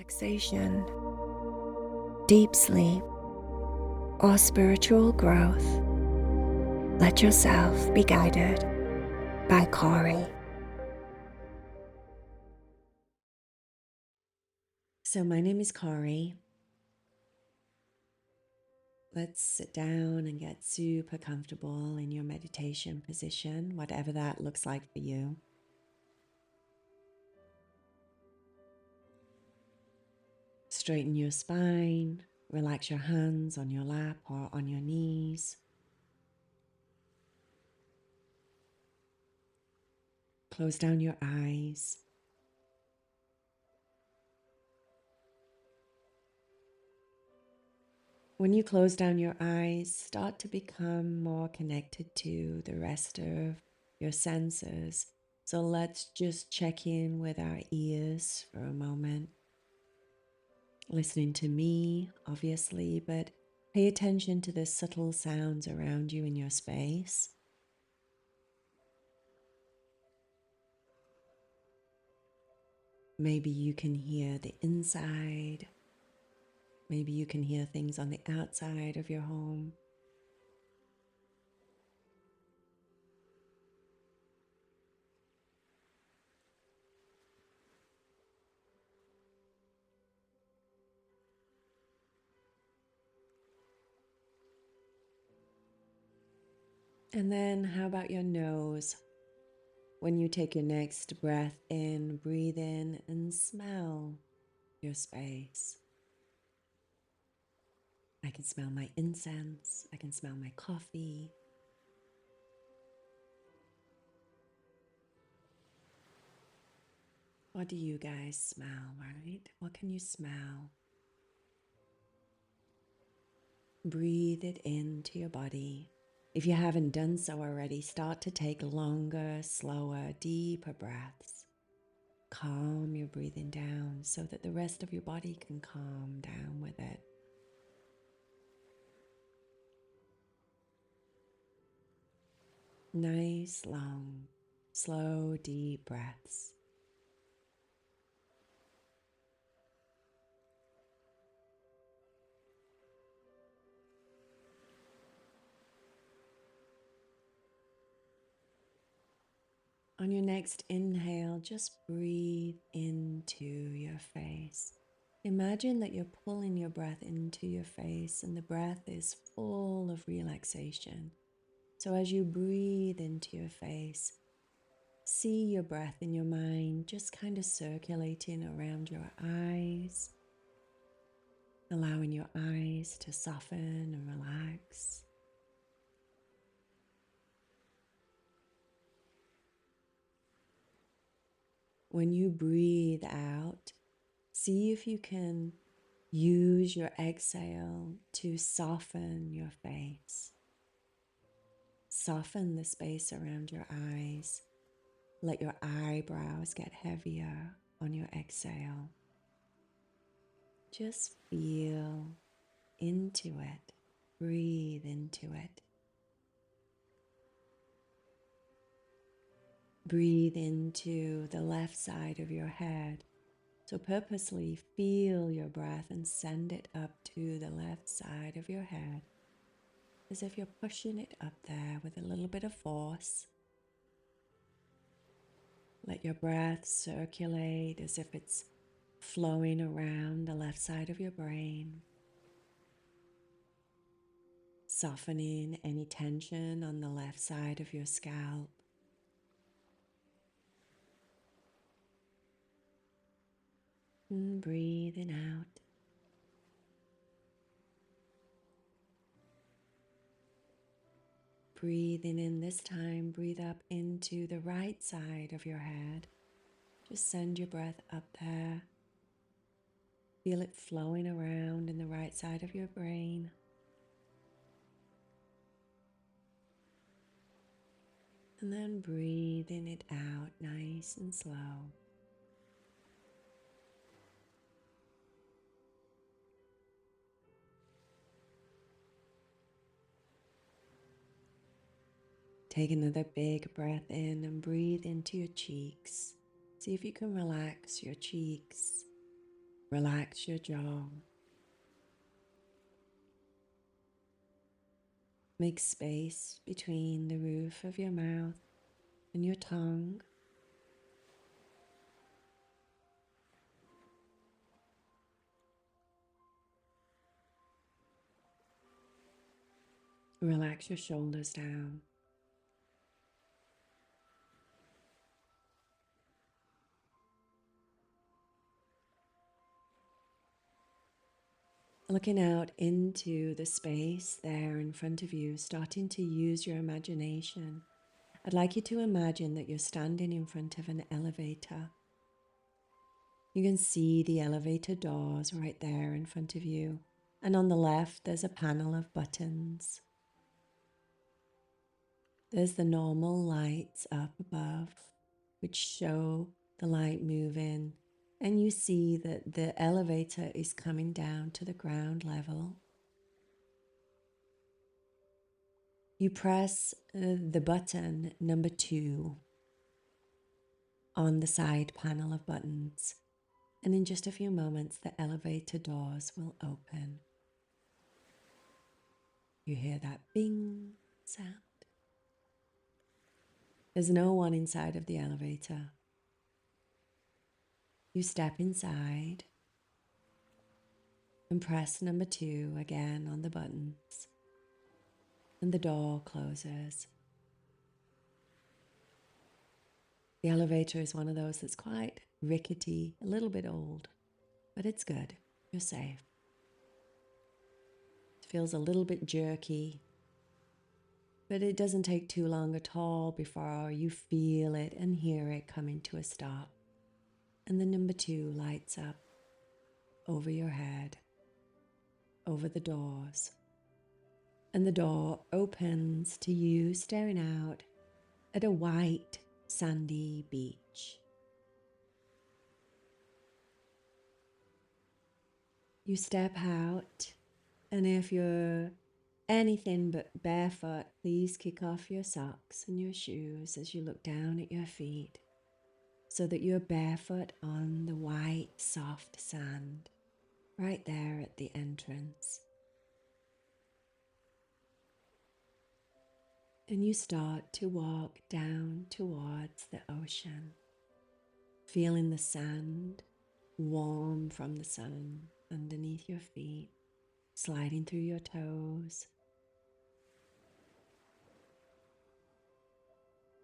relaxation, deep sleep, or spiritual growth, let yourself be guided by Cory. So my name is Cory. Let's sit down and get super comfortable in your meditation position, whatever that looks like for you. Straighten your spine, relax your hands on your lap or on your knees. Close down your eyes. When you close down your eyes, start to become more connected to the rest of your senses. So let's just check in with our ears for a moment. Listening to me, obviously, but pay attention to the subtle sounds around you in your space. Maybe you can hear the inside. Maybe you can hear things on the outside of your home. And then how about your nose? When you take your next breath in, breathe in and smell your space. I can smell my incense. I can smell my coffee. What do you guys smell, right? What can you smell? Breathe it into your body. If you haven't done so already, start to take longer, slower, deeper breaths. Calm your breathing down so that the rest of your body can calm down with it. Nice, long, slow, deep breaths. On your next inhale, just breathe into your face. Imagine that you're pulling your breath into your face and the breath is full of relaxation. So as you breathe into your face, see your breath in your mind just kind of circulating around your eyes, allowing your eyes to soften and relax. When you breathe out, see if you can use your exhale to soften your face. Soften the space around your eyes. Let your eyebrows get heavier on your exhale. Just feel into it. Breathe into it. Breathe into the left side of your head. So purposely feel your breath and send it up to the left side of your head, as if you're pushing it up there with a little bit of force. Let your breath circulate as if it's flowing around the left side of your brain, softening any tension on the left side of your scalp. And breathing out. Breathing in this time, breathe up into the right side of your head. Just send your breath up there. Feel it flowing around in the right side of your brain. And then breathing it out nice and slow. Take another big breath in and breathe into your cheeks. See if you can relax your cheeks. Relax your jaw. Make space between the roof of your mouth and your tongue. Relax your shoulders down. Looking out into the space there in front of you, starting to use your imagination. I'd like you to imagine that you're standing in front of an elevator. You can see the elevator doors right there in front of you. And on the left, there's a panel of buttons. There's the normal lights up above, which show the light moving. And you see that the elevator is coming down to the ground level. You press the button number 2 on the side panel of buttons, and in just a few moments, the elevator doors will open. You hear that bing sound. There's no one inside of the elevator. You step inside and press number 2 again on the buttons, and the door closes. The elevator is one of those that's quite rickety, a little bit old, but it's good. You're safe. It feels a little bit jerky, but it doesn't take too long at all before you feel it and hear it coming to a stop. And the number 2 lights up over your head, over the doors. And the door opens to you staring out at a white, sandy beach. You step out, and if you're anything but barefoot, please kick off your socks and your shoes as you look down at your feet so that you're barefoot on the white, soft sand right there at the entrance. And you start to walk down towards the ocean, feeling the sand warm from the sun underneath your feet, sliding through your toes.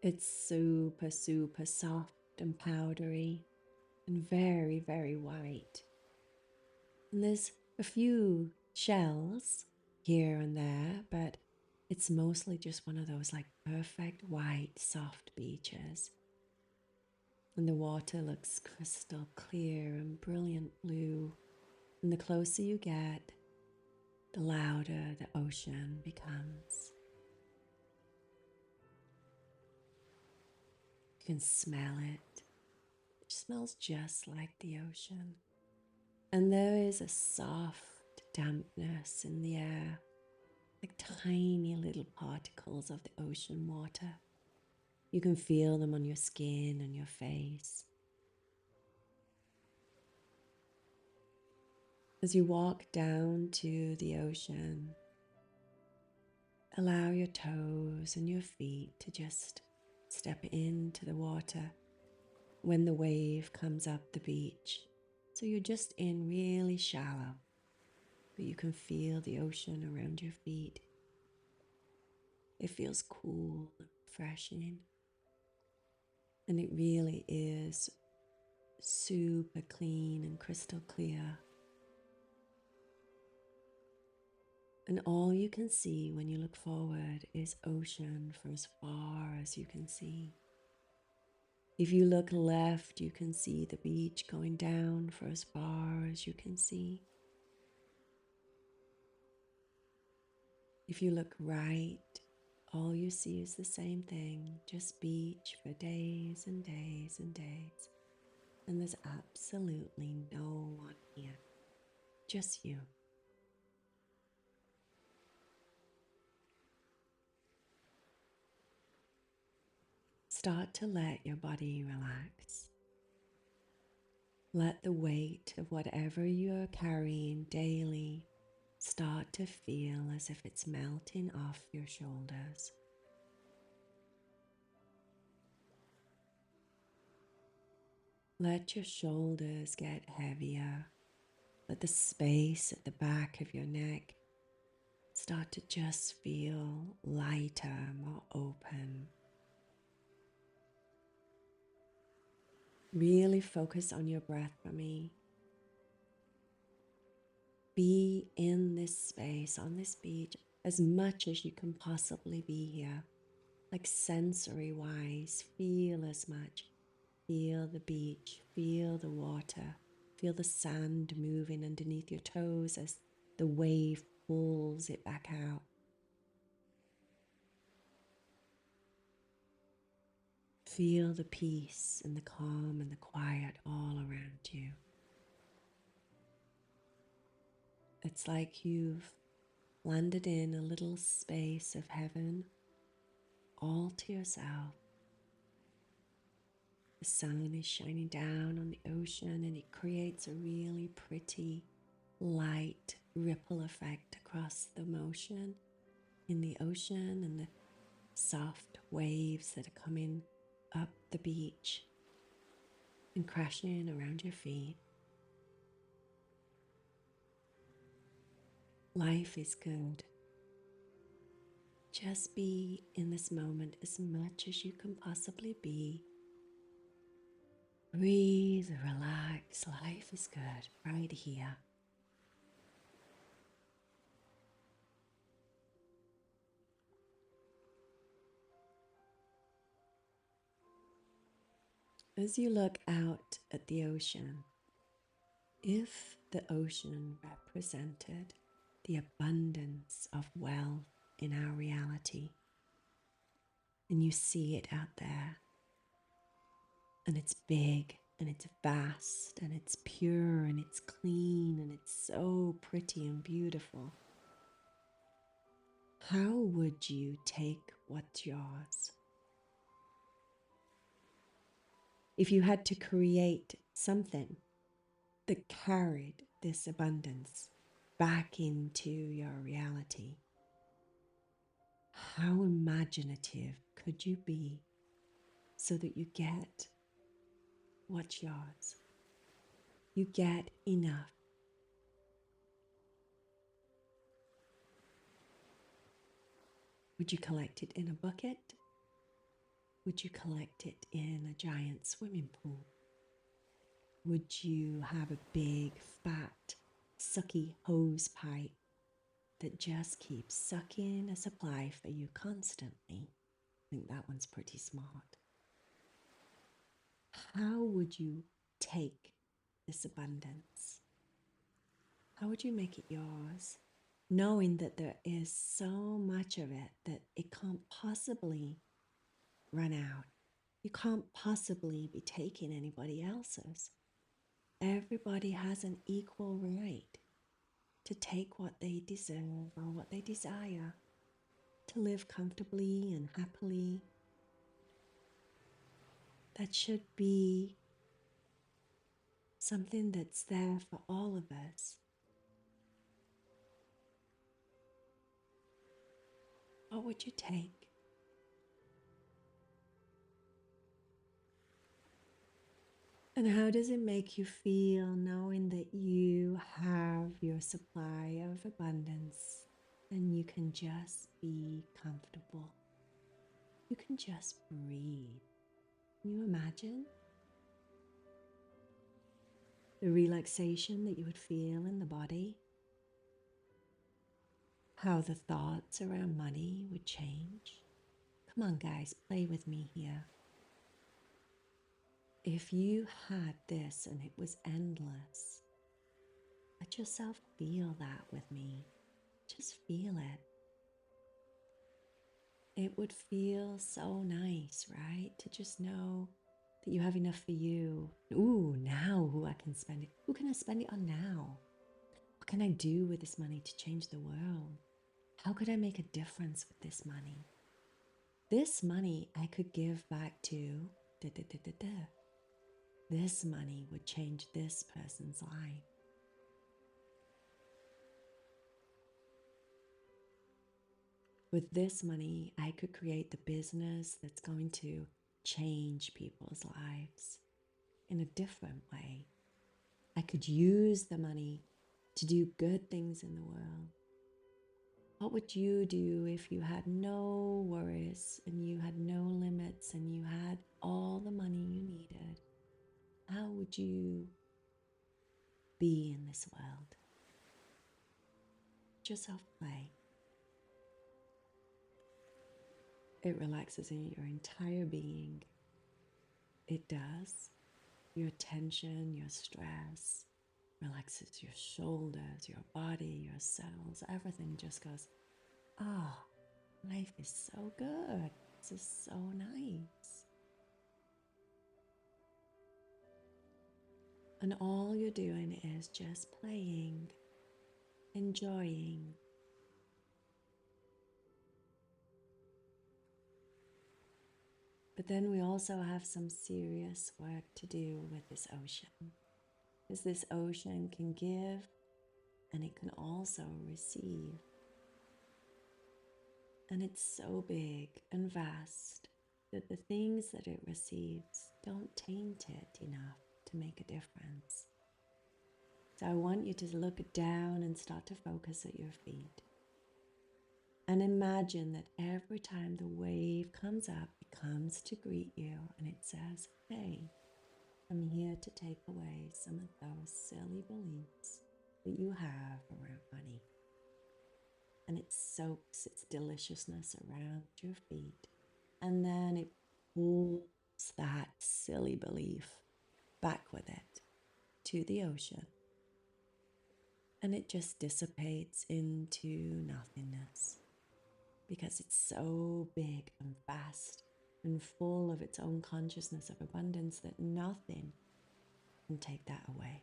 It's super, super soft and powdery and very, very white. And there's a few shells here and there, but it's mostly just one of those like perfect white, soft beaches. And the water looks crystal clear and brilliant blue. And the closer you get, the louder the ocean becomes. You can smell it. It smells just like the ocean. And there is a soft dampness in the air, like tiny little particles of the ocean water. You can feel them on your skin and your face. As you walk down to the ocean, allow your toes and your feet to just step into the water when the wave comes up the beach. So you're just in really shallow, but you can feel the ocean around your feet. It feels cool and refreshing. And it really is super clean and crystal clear. And all you can see when you look forward is ocean for as far as you can see. If you look left, you can see the beach going down for as far as you can see. If you look right, all you see is the same thing, just beach for days and days and days. And there's absolutely no one here, just you. Start to let your body relax. Let the weight of whatever you're carrying daily start to feel as if it's melting off your shoulders. Let your shoulders get heavier. Let the space at the back of your neck start to just feel lighter, more open. Really focus on your breath for me. Be in this space, on this beach, as much as you can possibly be here. Like sensory wise, feel as much. Feel the beach, feel the water, feel the sand moving underneath your toes as the wave pulls it back out. Feel the peace and the calm and the quiet all around you. It's like you've landed in a little space of heaven all to yourself. The sun is shining down on the ocean and it creates a really pretty light ripple effect across the motion in the ocean and the soft waves that are coming up the beach and crashing around your feet. Life is good. Just be in this moment as much as you can possibly be. Breathe, relax. Life is good right here. As you look out at the ocean, if the ocean represented the abundance of wealth in our reality, and you see it out there, and it's big, and it's vast, and it's pure, and it's clean, and it's so pretty and beautiful, how would you take what's yours? If you had to create something that carried this abundance back into your reality, how imaginative could you be so that you get what's yours? You get enough. Would you collect it in a bucket? Would you collect it in a giant swimming pool? Would you have a big, fat, sucky hose pipe that just keeps sucking a supply for you constantly? I think that one's pretty smart. How would you take this abundance? How would you make it yours, knowing that there is so much of it that it can't possibly run out? You can't possibly be taking anybody else's. Everybody has an equal right to take what they deserve or what they desire, to live comfortably and happily. That should be something that's there for all of us. What would you take? And how does it make you feel knowing that you have your supply of abundance and you can just be comfortable? You can just breathe. Can you imagine the relaxation that you would feel in the body? How the thoughts around money would change? Come on, guys, play with me here. If you had this and it was endless, let yourself feel that with me. Just feel it. It would feel so nice, right? To just know that you have enough for you. Ooh, now who I can spend it. Who can I spend it on now? What can I do with this money to change the world? How could I make a difference with this money? This money I could give back to da da da da da. this money would change this person's life. With this money, I could create the business that's going to change people's lives in a different way. I could use the money to do good things in the world. What would you do if you had no worries and you had no limits and you had all the money you needed? How would you be in this world? Let yourself play. It relaxes in your entire being. It does. Your tension, your stress, relaxes your shoulders, your body, your cells. Everything just goes, oh, life is so good. This is so nice. And all you're doing is just playing, enjoying. But then we also have some serious work to do with this ocean. Because this ocean can give and it can also receive. And it's so big and vast that the things that it receives don't taint it enough to make a difference. So I want you to look down and start to focus at your feet. And imagine that every time the wave comes up, it comes to greet you and it says, hey, I'm here to take away some of those silly beliefs that you have around money. And it soaks its deliciousness around your feet. And then it pulls that silly belief back with it to the ocean. And it just dissipates into nothingness because it's so big and vast and full of its own consciousness of abundance that nothing can take that away.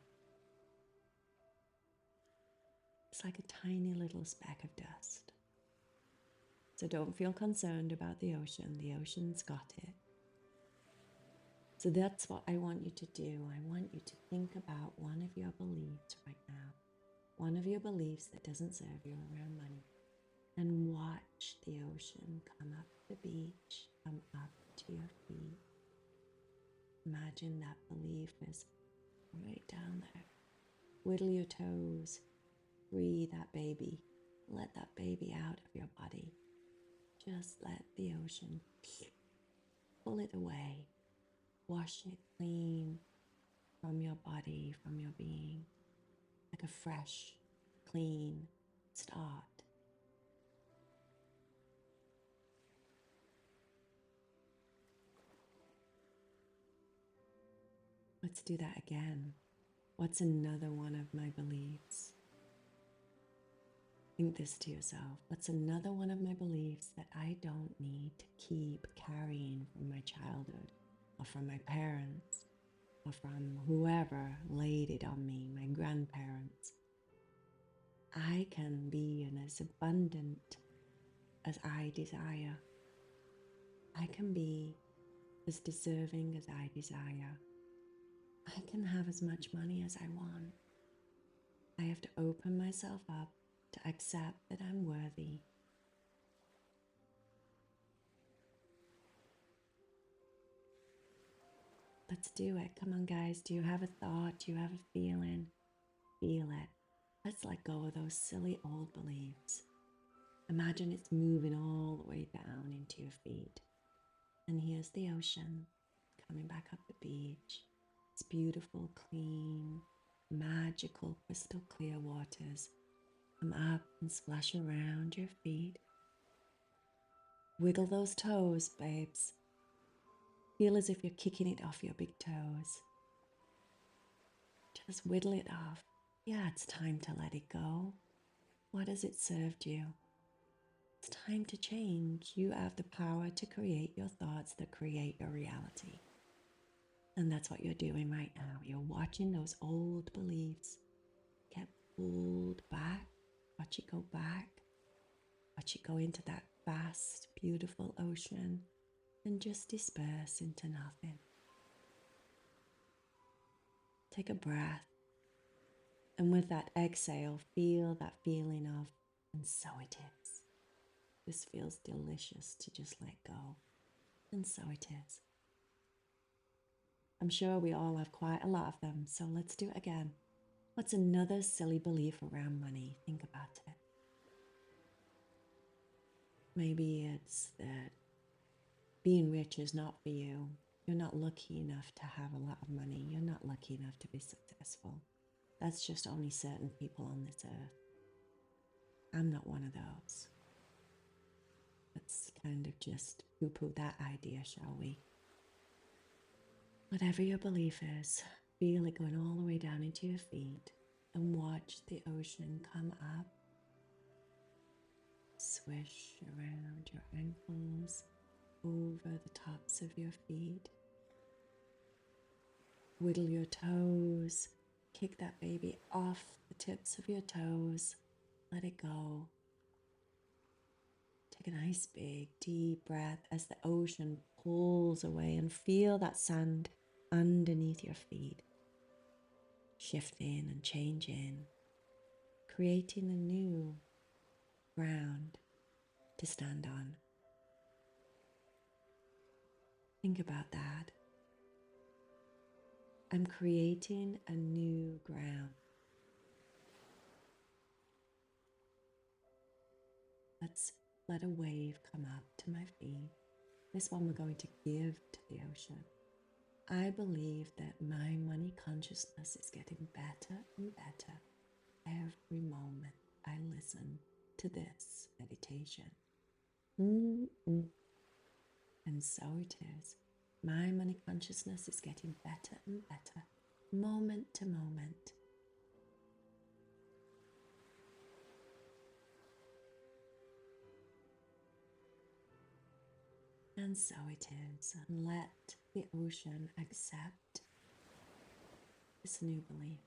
It's like a tiny little speck of dust. So don't feel concerned about the ocean. The ocean's got it. So that's what I want you to do. I want you to think about one of your beliefs right now. One of your beliefs that doesn't serve you around money. And watch the ocean come up the beach, come up to your feet. Imagine that belief is right down there. Wiggle your toes. Free that baby. Let that baby out of your body. Just let the ocean pull it away. Wash it clean from your body, from your being, like a fresh, clean start. Let's do that again. What's another one of my beliefs? Think this to yourself. What's another one of my beliefs that I don't need to keep carrying from my childhood or from my parents or from whoever laid it on me, my grandparents? I can be as abundant as I desire. I can be as deserving as I desire. I can have as much money as I want. I have to open myself up to accept that I'm worthy. Let's do it. Come on, guys. Do you have a thought? Do you have a feeling? Feel it. Let's let go of those silly old beliefs. Imagine it's moving all the way down into your feet. And here's the ocean coming back up the beach. It's beautiful, clean, magical, crystal clear waters. Come up and splash around your feet. Wiggle those toes, babes. Feel as if you're kicking it off your big toes. Just wiggle it off. Yeah, it's time to let it go. What has it served you? It's time to change. You have the power to create your thoughts that create your reality. And that's what you're doing right now. You're watching those old beliefs get pulled back. Watch it go back. Watch it go into that vast, beautiful ocean and just disperse into nothing. Take a breath. And with that exhale, feel that feeling of, and so it is. This feels delicious to just let go. And so it is. I'm sure we all have quite a lot of them, so let's do it again. What's another silly belief around money? Think about it. Maybe it's that being rich is not for you. You're not lucky enough to have a lot of money. You're not lucky enough to be successful. That's just only certain people on this earth. I'm not one of those. Let's kind of just poo-poo that idea, shall we? Whatever your belief is, feel it going all the way down into your feet and watch the ocean come up, swish around your ankles, over the tops of your feet. Wiggle your toes, kick that baby off the tips of your toes, let it go. Take a nice big deep breath as the ocean pulls away and feel that sand underneath your feet, shifting and changing, creating a new ground to stand on. Think about that. I'm creating a new ground. Let's let a wave come up to my feet. This one we're going to give to the ocean. I believe that my money consciousness is getting better and better every moment I listen to this meditation. And so it is. My money consciousness is getting better and better, moment to moment. And so it is. And let the ocean accept this new belief.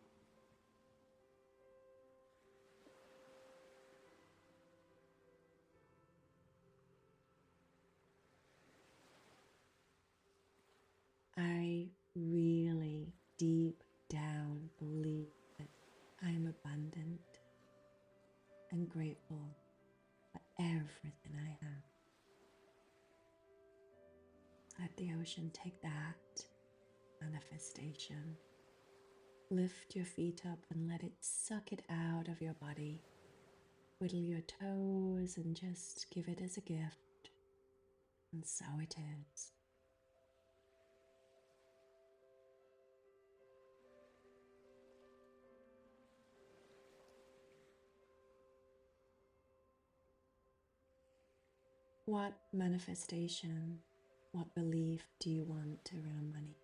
I really deep down believe that I am abundant and grateful for everything I have. Let the ocean take that manifestation. Lift your feet up and let it suck it out of your body. Whittle your toes and just give it as a gift. And so it is. What manifestation, what belief do you want around money?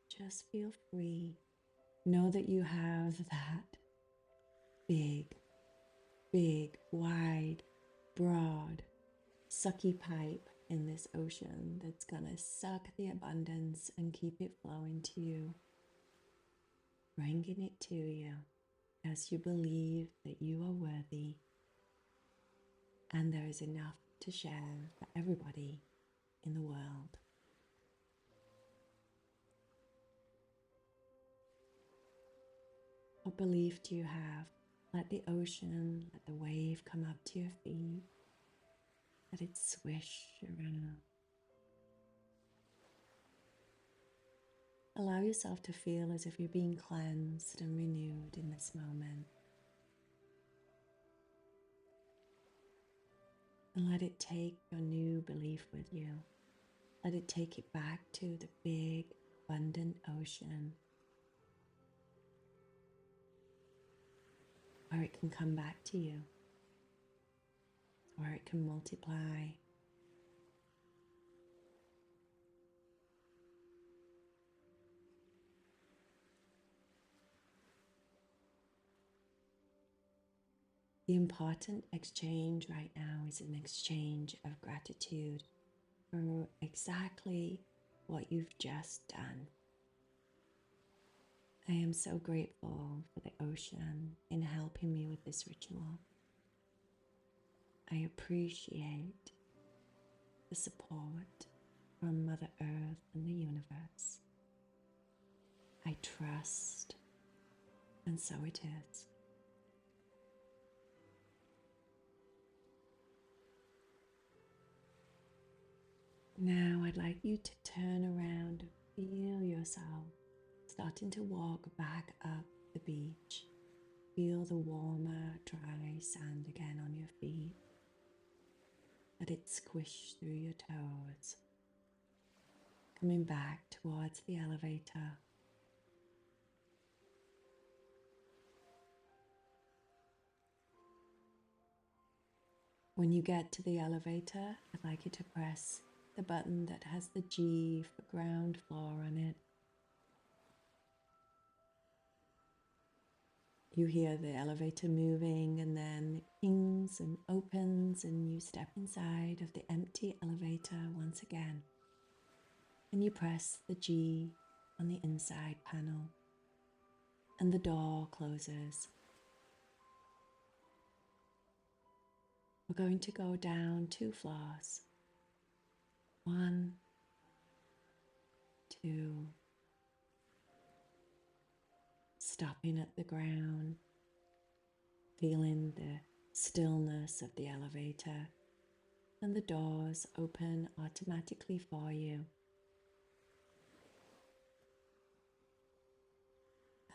Just feel free. Know that you have that big, wide, broad, sucky pipe in this ocean that's gonna suck the abundance and keep it flowing to you, bringing it to you as you believe that you are worthy and there is enough to share for everybody in the world. What belief do you have? Let the ocean, let the wave come up to your feet. Let it swish around. Allow yourself to feel as if you're being cleansed and renewed in this moment. And let it take your new belief with you. Let it take it back to the big, abundant ocean where it can come back to you, where it can multiply. The important exchange right now is an exchange of gratitude for exactly what you've just done. I am so grateful for the ocean in helping me with this ritual. I appreciate the support from Mother Earth and the universe. I trust, and so it is. Now I'd like you to turn around and feel yourself starting to walk back up the beach. Feel the warmer, dry sand again on your feet. Let it squish through your toes. Coming back towards the elevator. When you get to the elevator, I'd like you to press the button that has the G for ground floor on it. You hear the elevator moving, and then it pings and opens, and you step inside of the empty elevator once again. And you press the G on the inside panel, and the door closes. We're going to go down 2 floors. 1, 2, stopping at the ground, feeling the stillness of the elevator, and the doors open automatically for you.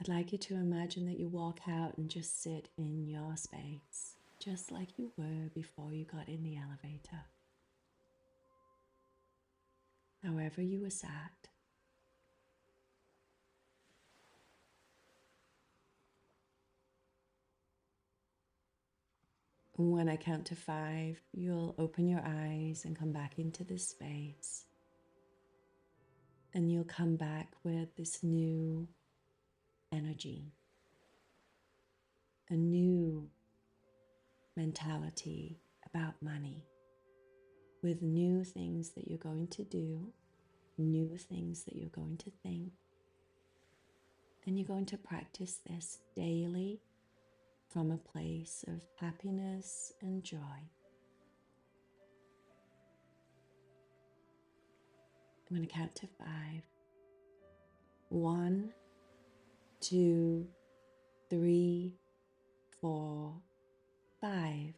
I'd like you to imagine that you walk out and just sit in your space, just like you were before you got in the elevator. However you were sat. When I count to 5, you'll open your eyes and come back into this space. And you'll come back with this new energy, a new mentality about money, with new things that you're going to do, new things that you're going to think. And you're going to practice this daily from a place of happiness and joy. I'm going to count to 5. 1, 2, 3, 4, 5.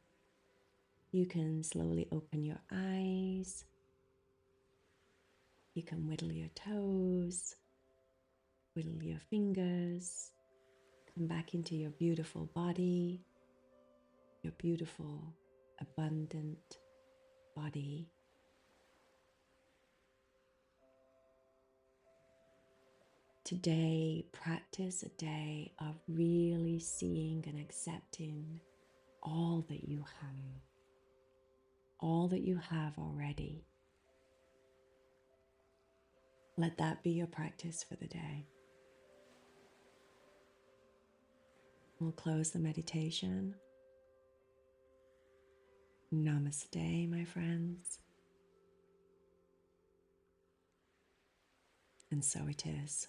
You can slowly open your eyes. You can whittle your toes, whittle your fingers, come back into your beautiful body, your beautiful, abundant body. Today, practice a day of really seeing and accepting all that you have already. Let that be your practice for the day. We'll close the meditation. Namaste, my friends. And so it is.